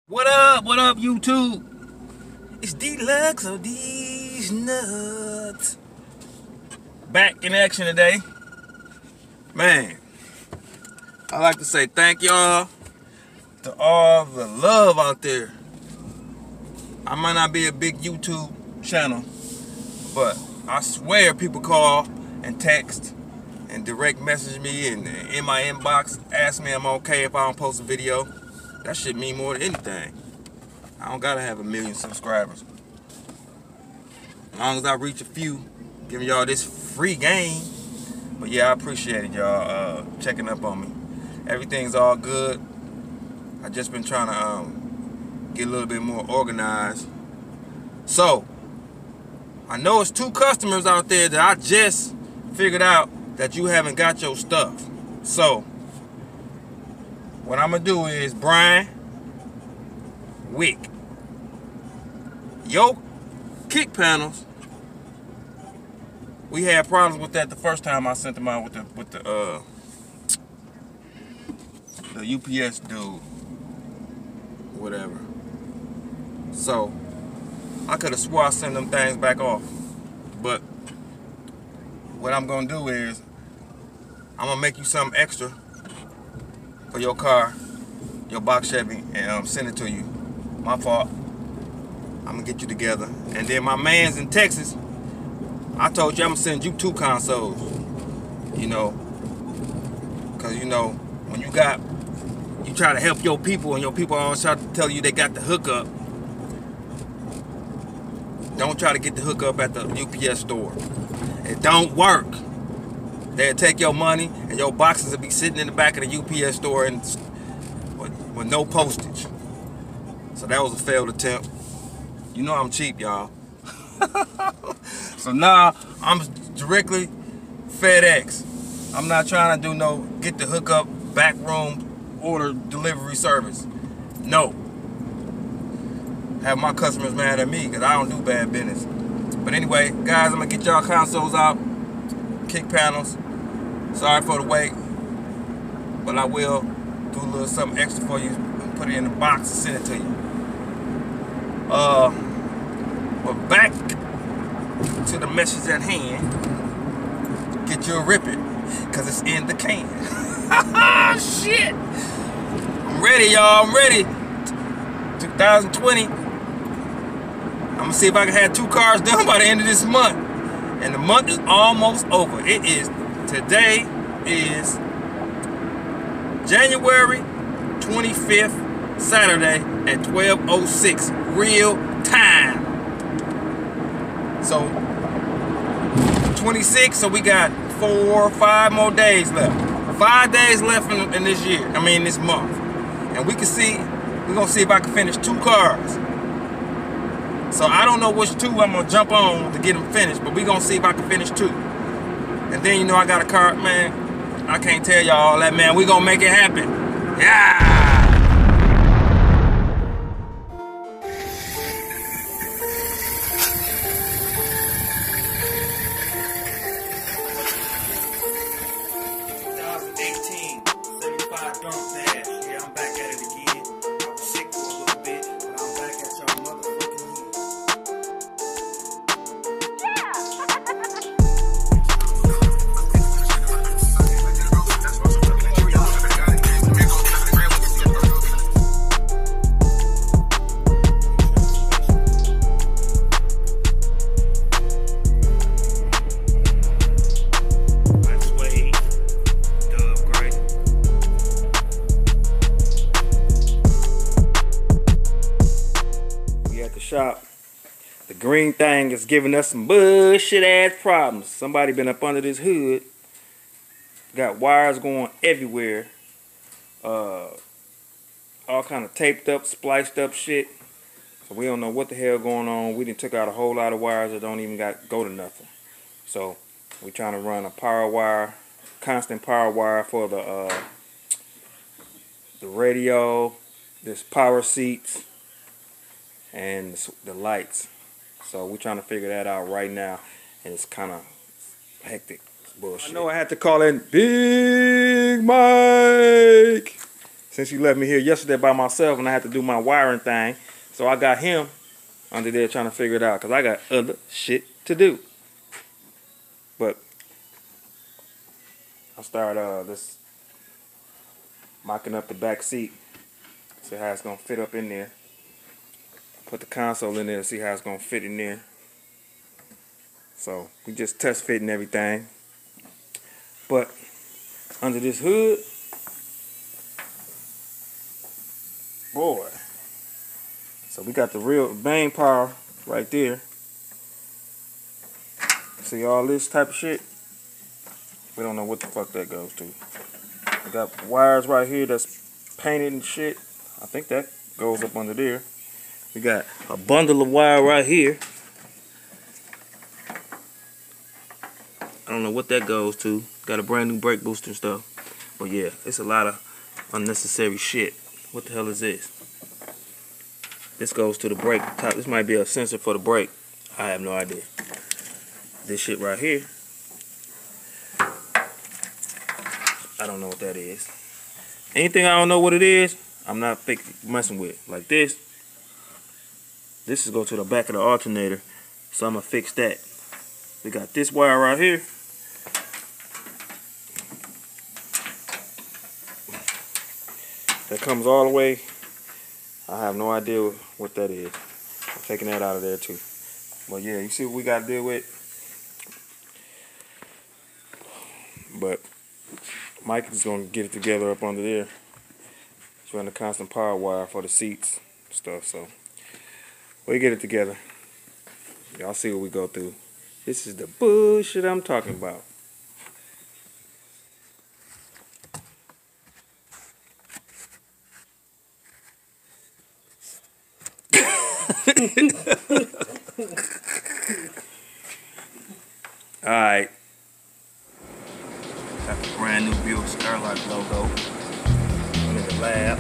What up? What up, YouTube? It's D.lux of these nuts. Back in action today. Man, I like to say thank y'all to all the love out there. I might not be a big YouTube channel, but I swear people call and text and direct message me and in my inbox ask me I'm okay if I don't post a video. That shit mean more than anything. I don't gotta have 1 million subscribers. As long as I reach a few, giving y'all this free game. But yeah, I appreciate it, y'all checking up on me. Everything's all good. I just been trying to get a little bit more organized. So, I know it's 2 customers out there that I just figured out that you haven't got your stuff. So, what I'm gonna do is, Brian, Wick, your kick panels, we had problems with that the first time I sent them out with the UPS dude, whatever. So I could have swore I sent them things back off, but what I'm gonna do is I'm gonna make you something extra for your car, your box Chevy, and send it to you. My fault. I'm gonna get you together. And then my man's in Texas, I told you I'm gonna send you 2 consoles. You know, cause you know, when you try to help your people and your people always try to tell you they got the hookup. Don't try to get the hookup at the UPS store. It don't work. They'll take your money and your boxes will be sitting in the back of the UPS store and with no postage. So that was a failed attempt. You know I'm cheap, y'all. So now I'm directly FedEx. I'm not trying to do no get the hookup backroom order delivery service. No. Have my customers mad at me because I don't do bad business. But anyway, guys, I'm gonna get y'all consoles out, kick panels. Sorry for the wait, but I will do a little something extra for you and put it in the box and send it to you. But back to the message at hand. Get you a rip it, cause it's in the can. Shit! I'm ready, y'all. I'm ready. 2020. I'm gonna see if I can have 2 cars done by the end of this month. And the month is almost over. Today is January 25th, Saturday at 12:06, real time. So 26, so we got 4 or 5 more days left. 5 days left in this year, this month. And we're gonna see if I can finish 2 cars. So I don't know which 2 I'm gonna jump on to get them finished, but we're gonna see if I can finish 2. And then, you know, I got a car, man. I can't tell y'all all that, man. We're gonna make it happen. Yeah! Shop. The green thing is giving us some bullshit ass problems. Somebody been up under this hood. Got wires going everywhere. All kind of taped up, spliced up shit. So we don't know what the hell going on. We done took out a whole lot of wires that don't even go to nothing. So we trying to run a power wire, constant power wire for the radio, this power seats, and the lights. So we're trying to figure that out right now, and it's kind of hectic. It's bullshit. I know I had to call in Big Mike. since you left me here yesterday by myself and I had to do my wiring thing. So I got him under there trying to figure it out because I got other shit to do. But I'll start this mocking up the back seat. See how it's going to fit up in there. Put the console in there to see how it's going to fit in there. So we just test fitting everything. But under this hood, boy. So we got the real main power right there. See all this type of shit? We don't know what the fuck that goes to. We got wires right here that's painted and shit. I think that goes up under there. We got a bundle of wire right here. I don't know what that goes to. Got a brand new brake booster and stuff. But yeah, it's a lot of unnecessary shit. What the hell is this? This goes to the brake top. This might be a sensor for the brake. I have no idea. This shit right here, I don't know what that is. Anything I don't know what it is, I'm not messing with. Like this. This is go to the back of the alternator. So I'm going to fix that. We got this wire right here. That comes all the way. I have no idea what that is. I'm taking that out of there too. But yeah, you see what we got to deal with. But Mike is going to get it together up under there. He's running a constant power wire for the seats and stuff. So we get it together. Y'all see what we go through. This is the bullshit I'm talking about. Alright. Got the brand new Buick Skylark logo. I'm in the lab.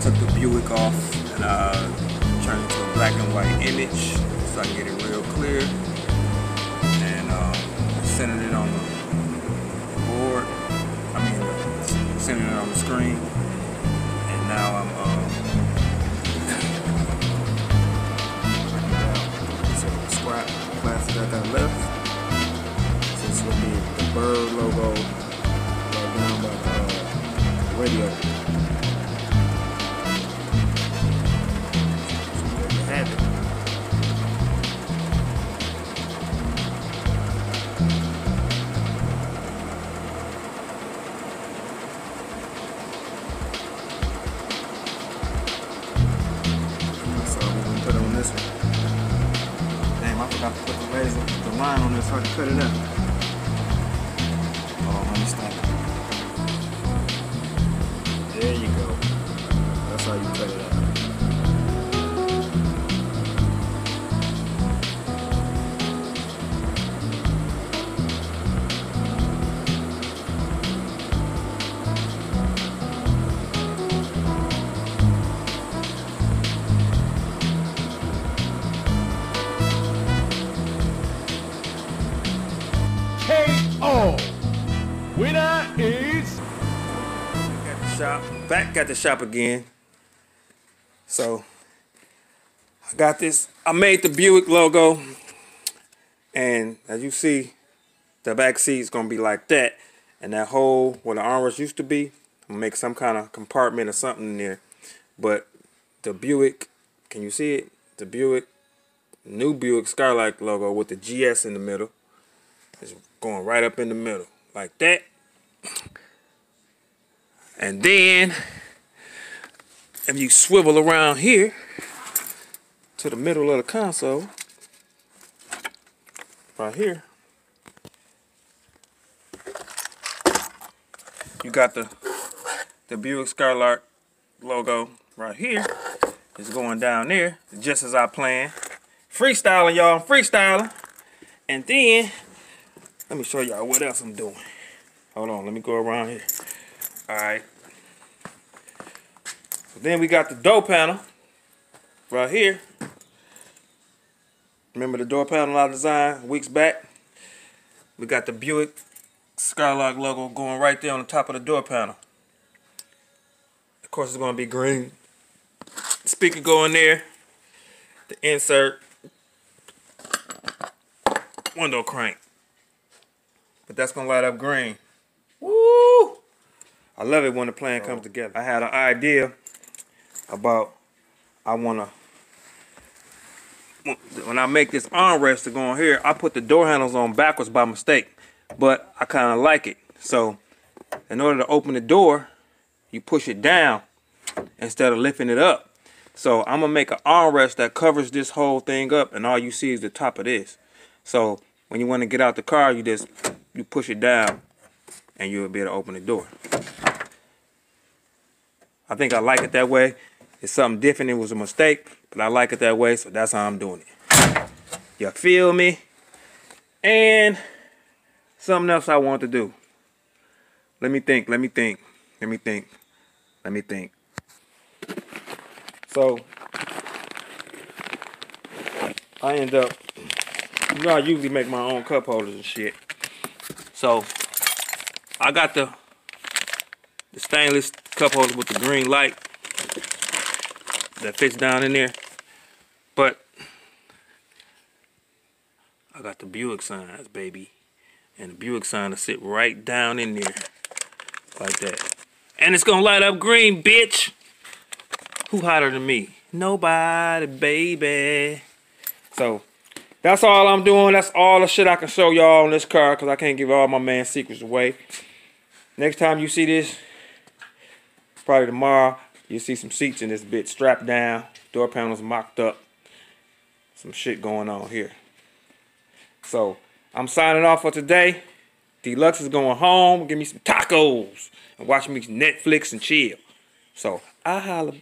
took the Buick off and turned it to a black and white image so I can get it real clear. And centered it on the board. Centered it on the screen. And now I'm scrap plastic I got left. So this will be the bird logo right down by the radio. So there you have it. So we're gonna put it on this one. Damn, I forgot to put the laser, the line on this so I can cut it up. Oh, let me stop. There you go. That's how you cut it out. KO. Winner is Got the shop. Back at the shop again. So I got this. I made the Buick logo. And as you see, the back seat is gonna be like that. And that hole where the armrest used to be, I'm gonna make some kind of compartment or something in there. But the Buick, can you see it? The Buick, new Buick Skylark logo with the GS in the middle. It's going right up in the middle, like that. And then, if you swivel around here to the middle of the console, right here, you got the Buick Skylark logo right here. It's going down there, just as I planned. Freestyling, y'all, freestyling. And then, let me show y'all what else I'm doing. Hold on, let me go around here. Alright. So then we got the door panel right here. Remember the door panel I designed weeks back? We got the Buick Skylark logo going right there on the top of the door panel. Of course, it's going to be green. Speaker go in there. The insert. Window crank. But that's going to light up green. Woo! I love it when the plan comes together. I had an idea about when I make this armrest to go on here, I put the door handles on backwards by mistake. But I kind of like it. So in order to open the door, you push it down instead of lifting it up. So I'm going to make an armrest that covers this whole thing up, and all you see is the top of this. So when you want to get out the car, you push it down and you'll be able to open the door. I think I like it that way. It's something different. It was a mistake, but I like it that way, so that's how I'm doing it. You feel me? And something else I want to do. Let me think. So I end up, I usually make my own cup holders and shit. So I got the stainless cup holder with the green light that fits down in there. But I got the Buick signs, baby. And the Buick sign will sit right down in there. Like that. And it's gonna light up green, bitch. Who hotter than me? Nobody, baby. So that's all I'm doing. That's all the shit I can show y'all on this car, because I can't give all my man's secrets away. Next time you see this, probably tomorrow, you'll see some seats in this bitch strapped down, door panels mocked up. Some shit going on here. So I'm signing off for today. D.lux is going home, give me some tacos, and watch me Netflix and chill. So I holla.